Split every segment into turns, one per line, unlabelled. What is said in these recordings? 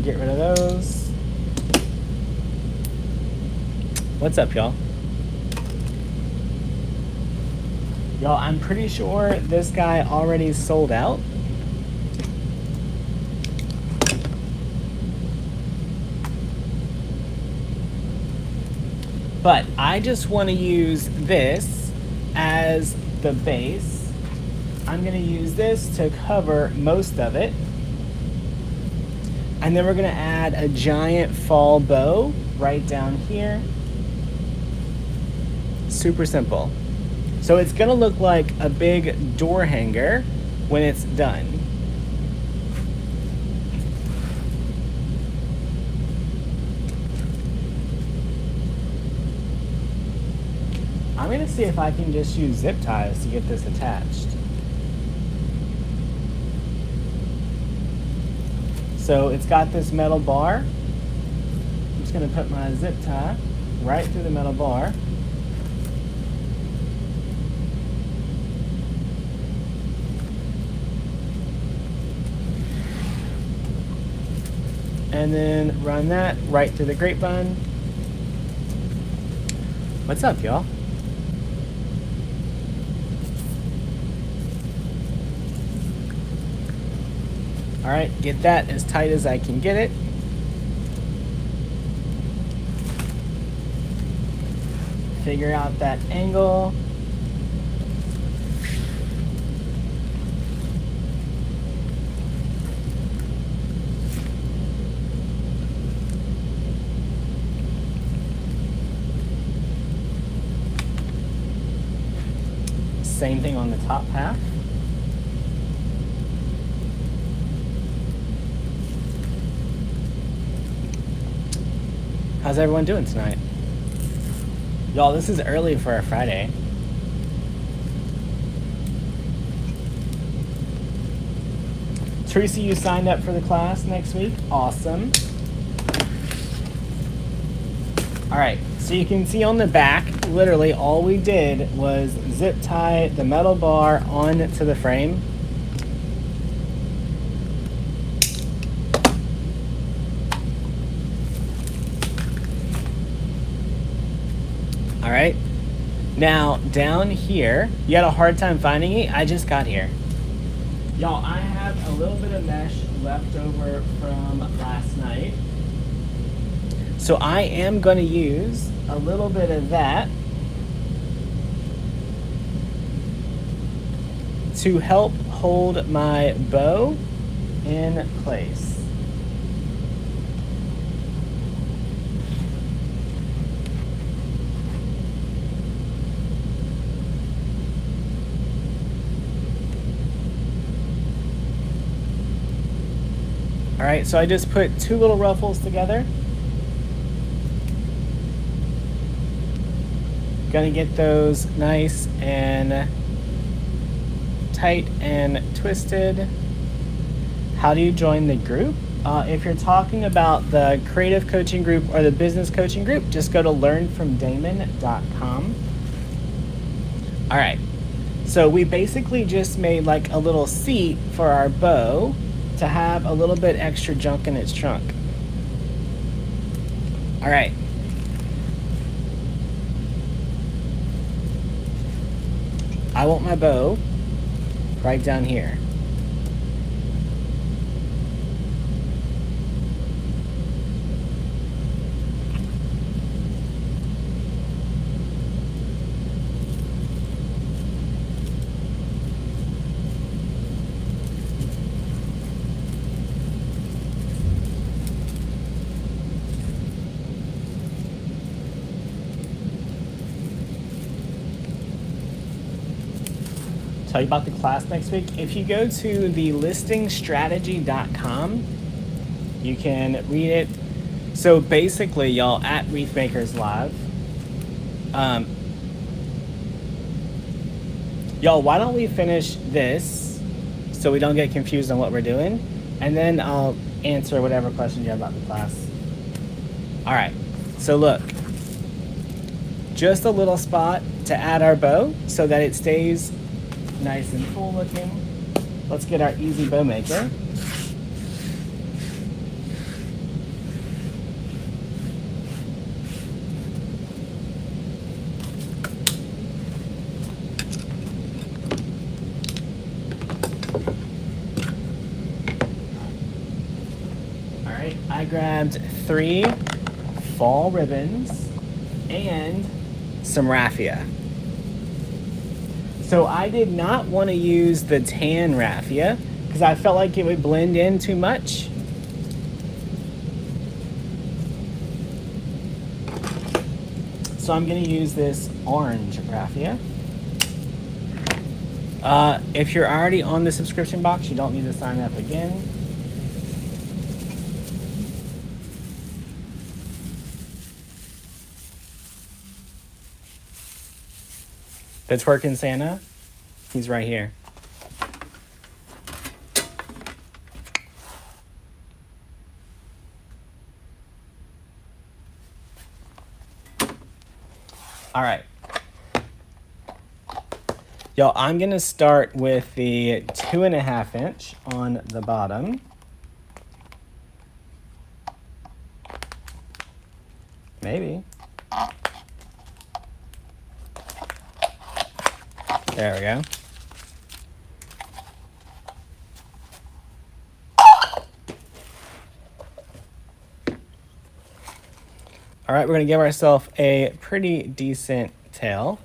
get rid of those. What's up, y'all? Y'all, I'm pretty sure this guy already sold out. But I just want to use this as the base. I'm going to use this to cover most of it. And then we're going to add a giant fall bow right down here. Super simple. So it's going to look like a big door hanger when it's done. I'm going to see if I can just use zip ties to get this attached. So it's got this metal bar. I'm just going to put my zip tie right through the metal bar. And then run that right through the grapevine. What's up, y'all? All right, get that as tight as I can get it. Figure out that angle. Same thing on the top half. How's everyone doing tonight? Y'all, this is early for a Friday. Teresa, you signed up for the class next week? Awesome. All right, so you can see on the back, literally all we did was zip tie the metal bar onto the frame. All right, now down here, you had a hard time finding it. I just got here. Y'all, I have a little bit of mesh left over from last night. So I am going to use a little bit of that to help hold my bow in place. All right, so I just put two little ruffles together. Gonna get those nice and tight and twisted. How do you join the group? If you're talking about the creative coaching group or the business coaching group, just go to learnfromdamon.com. All right, so we basically just made like a little seat for our bow to have a little bit extra junk in its trunk. All right. I want my bow right down here. Tell you about the class next week. If you go to the listingstrategy.com, you can read it. So basically, y'all, at Wreath Makers Live, y'all, why don't we finish this so we don't get confused on what we're doing, and then I'll answer whatever questions you have about the class. All right, so look, just a little spot to add our bow so that it stays nice and full looking. Let's get our easy bow maker. All right, I grabbed 3 fall ribbons and some raffia. So I did not want to use the tan raffia because I felt like it would blend in too much. So I'm going to use this orange raffia. If you're already on the subscription box, you don't need to sign up again. The twerking Santa, he's right here. All right. Y'all, I'm gonna start with the 2.5 inch on the bottom. Maybe. There we go. All right, we're gonna give ourselves a pretty decent tail.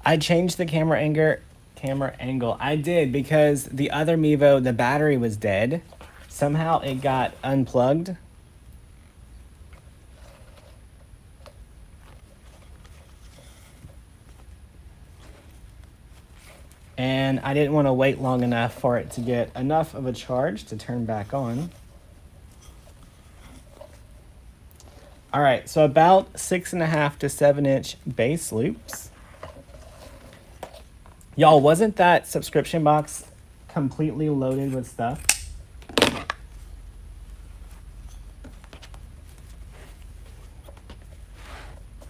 I changed the camera angle. I did because the other Mevo, the battery was dead. Somehow it got unplugged. And I didn't want to wait long enough for it to get enough of a charge to turn back on. All right, so about 6.5 to 7 inch base loops. Y'all, wasn't that subscription box completely loaded with stuff?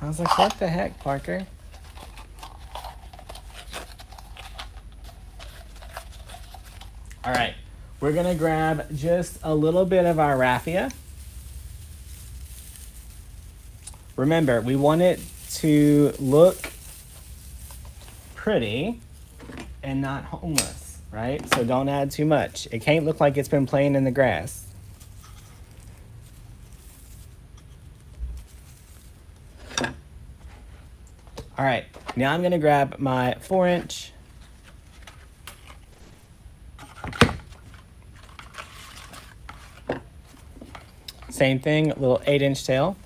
I was like, what the heck, Parker? All right, we're gonna grab just a little bit of our raffia. Remember, we want it to look pretty and not homeless, right? So don't add too much. It can't look like it's been playing in the grass. All right, now I'm gonna grab my 4 inch. Same thing, little 8 inch tail.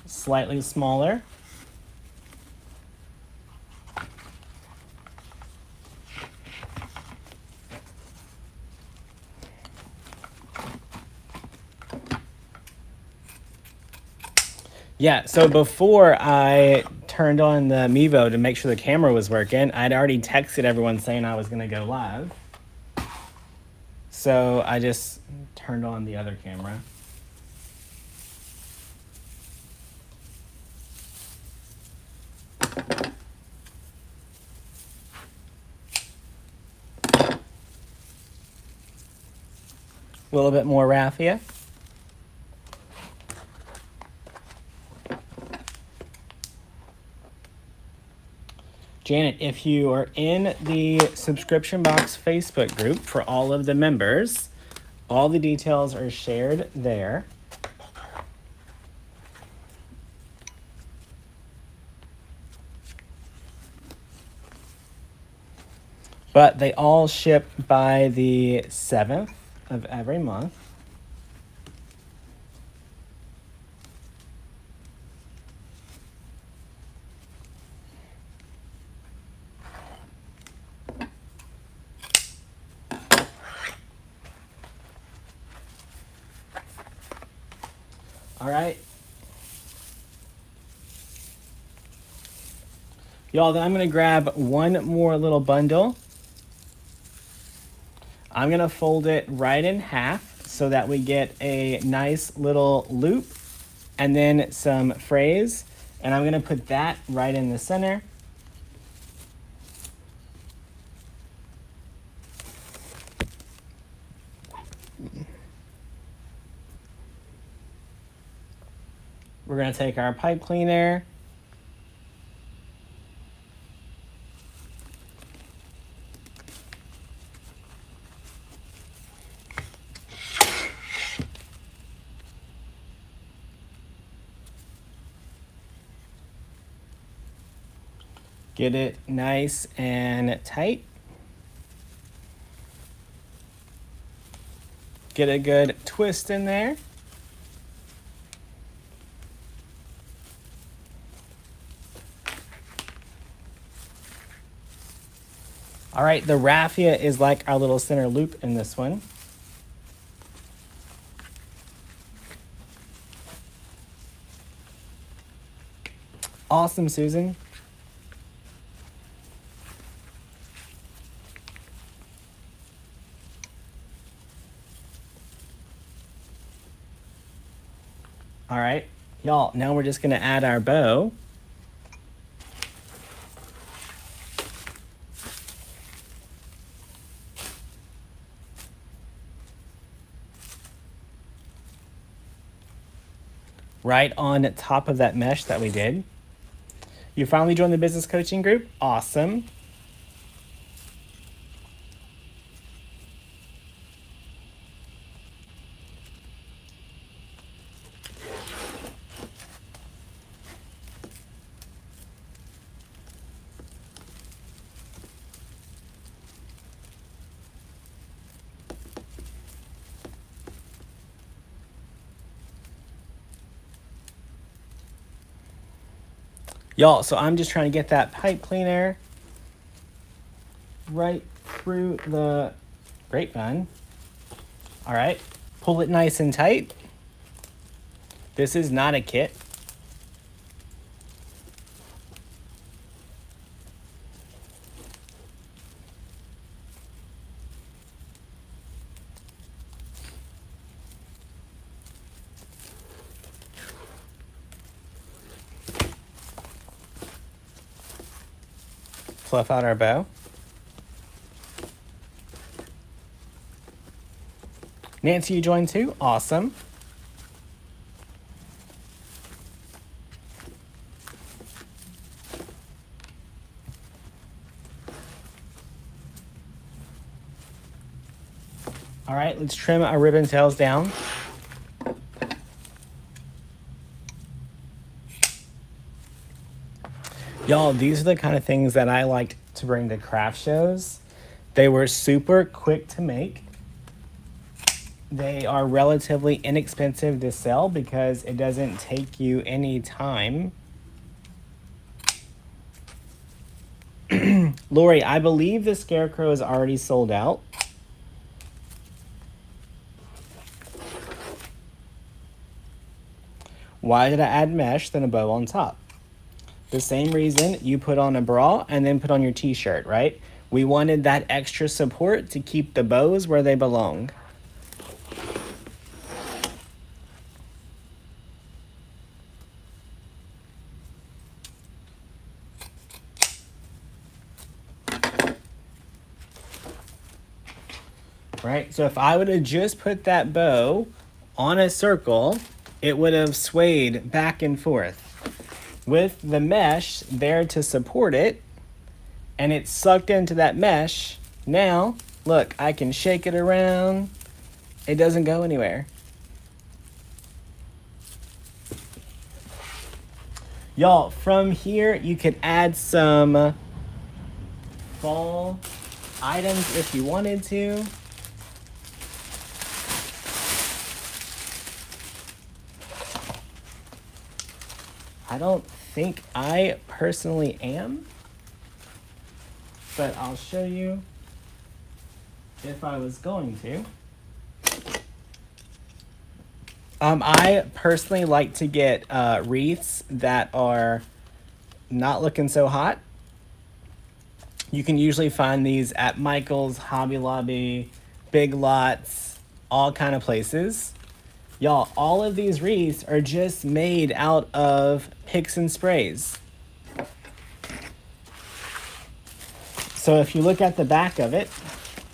Slightly smaller. Yeah, so before I turned on the Mevo to make sure the camera was working, I'd already texted everyone saying I was going to go live. So I just turned on the other camera. A little bit more raffia. Janet, if you are in the subscription box Facebook group for all of the members, all the details are shared there. But they all ship by the 7th of every month. All right. Y'all, then I'm going to grab one more little bundle. I'm going to fold it right in half so that we get a nice little loop and then some frays. And I'm going to put that right in the center. We're going to take our pipe cleaner. Get it nice and tight. Get a good twist in there. All right, the raffia is like our little center loop in this one. Awesome, Susan. All right, y'all, now we're just gonna add our bow. Right on top of that mesh that we did. You finally joined the business coaching group? Awesome. Y'all, so I'm just trying to get that pipe cleaner right through the grapevine. All right, pull it nice and tight. This is not a kit. Fluff out our bow. Nancy, you joined too? Awesome. All right, let's trim our ribbon tails down. Y'all, these are the kind of things that I liked to bring to craft shows. They were super quick to make. They are relatively inexpensive to sell because it doesn't take you any time. Lori, I believe the Scarecrow is already sold out. Why did I add mesh then a bow on top? The same reason you put on a bra and then put on your t-shirt, right? We wanted that extra support to keep the bows where they belong. Right, so if I would have just put that bow on a circle, it would have swayed back and forth. With the mesh there to support it, and it's sucked into that mesh, now, look, I can shake it around. It doesn't go anywhere. Y'all, from here, you could add some fall items if you wanted to. I don't think I personally am, but I'll show you if I was going to. I personally like to get wreaths that are not looking so hot. You can usually find these at Michael's, Hobby Lobby, Big Lots, all kind of places. Y'all, all of these wreaths are just made out of picks and sprays. So if you look at the back of it,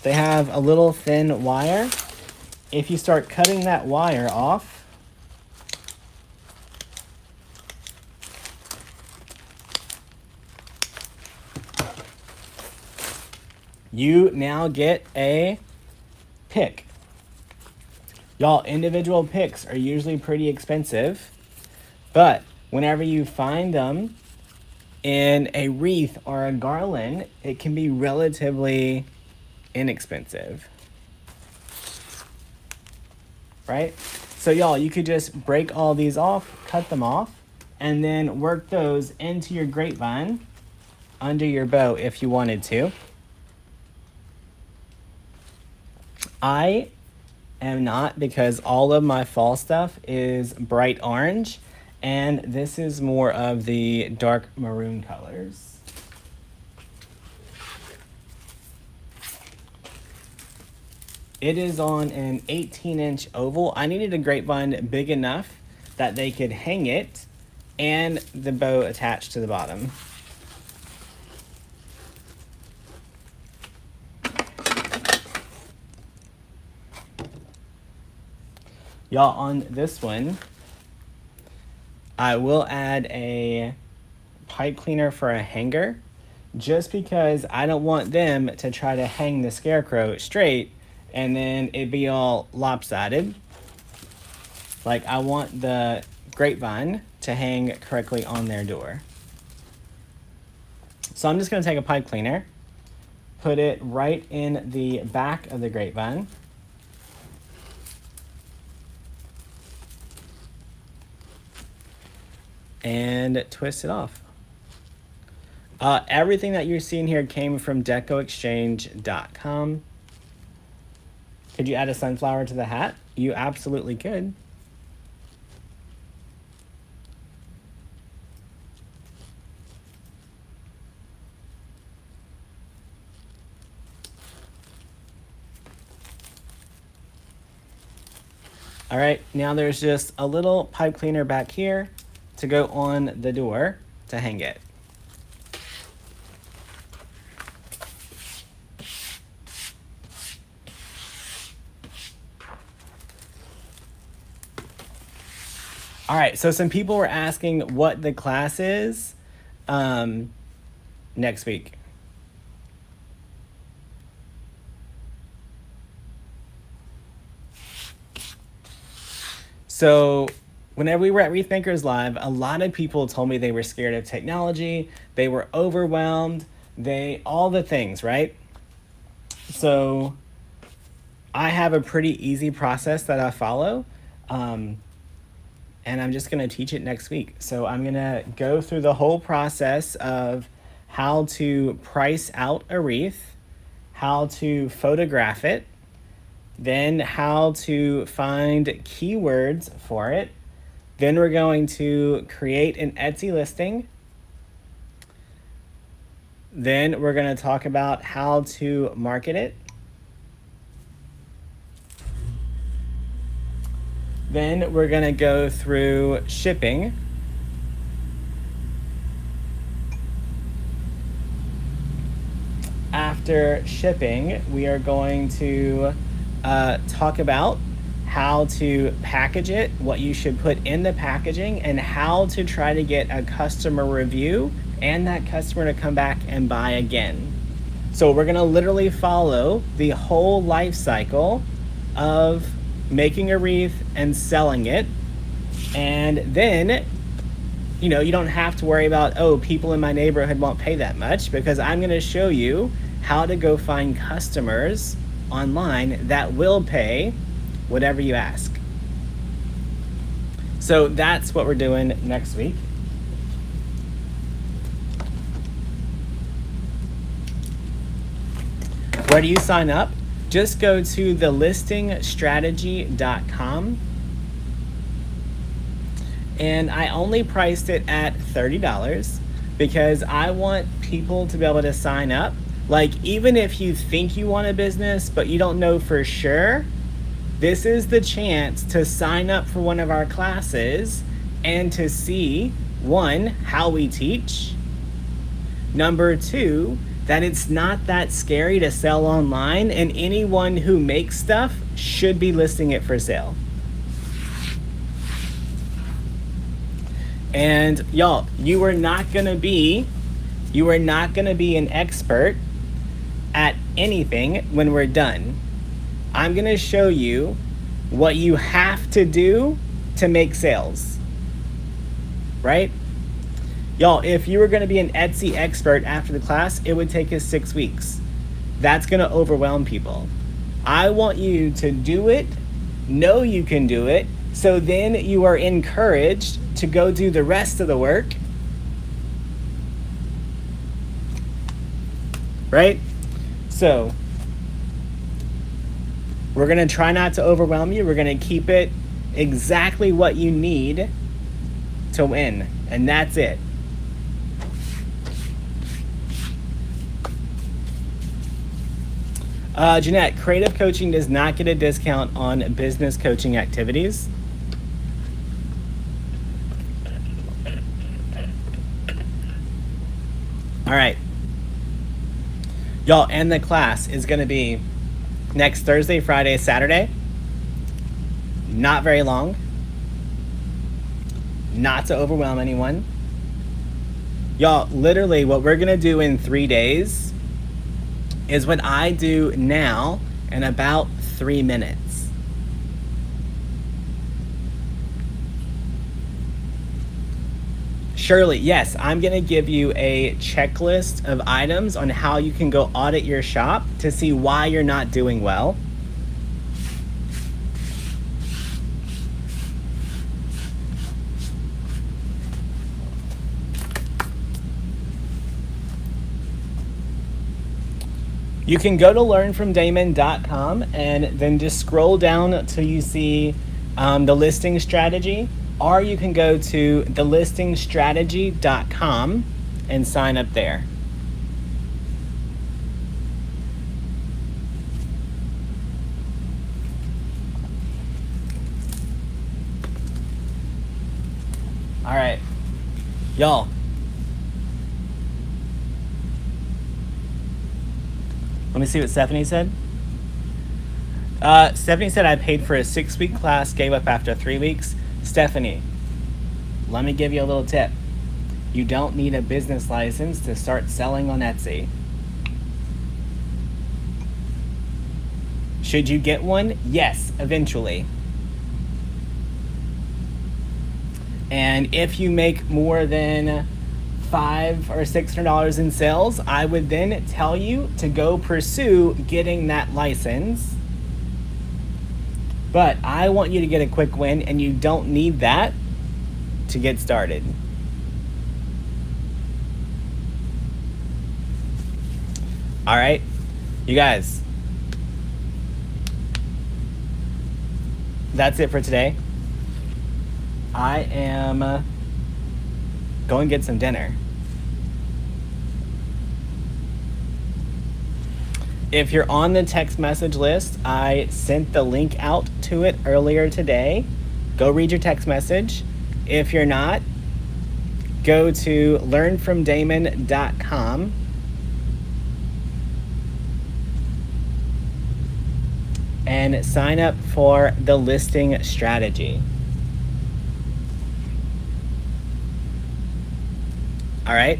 they have a little thin wire. If you start cutting that wire off, you now get a pick. Y'all, individual picks are usually pretty expensive, but whenever you find them in a wreath or a garland, it can be relatively inexpensive, right? So y'all, you could just break all these off, cut them off, and then work those into your grapevine under your bow if you wanted to. I am not, because all of my fall stuff is bright orange, and this is more of the dark maroon colors. It is on an 18-inch oval. I needed a grapevine big enough that they could hang it and the bow attached to the bottom. Y'all, on this one, I will add a pipe cleaner for a hanger, just because I don't want them to try to hang the scarecrow straight and then it be all lopsided. Like, I want the grapevine to hang correctly on their door. So I'm just gonna take a pipe cleaner, put it right in the back of the grapevine. And twist it off. Everything that you're seeing here came from DecoExchange.com. Could you add a sunflower to the hat? You absolutely could. All right, now there's just a little pipe cleaner back here to go on the door to hang it. All right, so some people were asking what the class is next week. So whenever we were at Wreath Makers Live, a lot of people told me they were scared of technology, they were overwhelmed, all the things, right? So I have a pretty easy process that I follow, and I'm just gonna teach it next week. So I'm gonna go through the whole process of how to price out a wreath, how to photograph it, then how to find keywords for it. Then we're going to create an Etsy listing. Then we're going to talk about how to market it. Then we're going to go through shipping. After shipping, we are going to talk about how to package it, what you should put in the packaging, and how to try to get a customer review and that customer to come back and buy again. So we're gonna literally follow the whole life cycle of making a wreath and selling it. And then, you know, you don't have to worry about, oh, people in my neighborhood won't pay that much, because I'm gonna show you how to go find customers online that will pay whatever you ask. So that's what we're doing next week. Where do you sign up? Just go to thelistingstrategy.com. And I only priced it at $30 because I want people to be able to sign up. Like, even if you think you want a business but you don't know for sure, this is the chance to sign up for one of our classes and to see, one, how we teach. Number two, that it's not that scary to sell online, and anyone who makes stuff should be listing it for sale. And y'all, you are not gonna be an expert at anything when we're done. I'm going to show you what you have to do to make sales, right? Y'all, if you were going to be an Etsy expert after the class, it would take us 6 weeks. That's going to overwhelm people. I want you to do it, know you can do it, so then you are encouraged to go do the rest of the work, right? So we're going to try not to overwhelm you. We're going to keep it exactly what you need to win, and that's it. Jeanette, creative coaching does not get a discount on business coaching activities. All right. Y'all, and the class is going to be next Thursday, Friday, Saturday. Not very long. Not to overwhelm anyone. Y'all, literally what we're going to do in 3 days is what I do now in about 3 minutes. Shirley, yes, I'm going to give you a checklist of items on how you can go audit your shop to see why you're not doing well. You can go to learnfromdamon.com and then just scroll down until you see the listing strategy, or you can go to thelistingstrategy.com and sign up there. All right, y'all. Let me see what Stephanie said. Stephanie said, I paid for a 6-week class, gave up after 3 weeks. Stephanie, let me give you a little tip. You don't need a business license to start selling on Etsy. Should you get one? Yes, eventually. And if you make more than $500 or $600 in sales, I would then tell you to go pursue getting that license. But I want you to get a quick win, and you don't need that to get started. All right, you guys, that's it for today. I am go and get some dinner. If you're on the text message list, I sent the link out to it earlier today. Go read your text message. If you're not, go to learnfromdamon.com and sign up for the listing strategy. All right.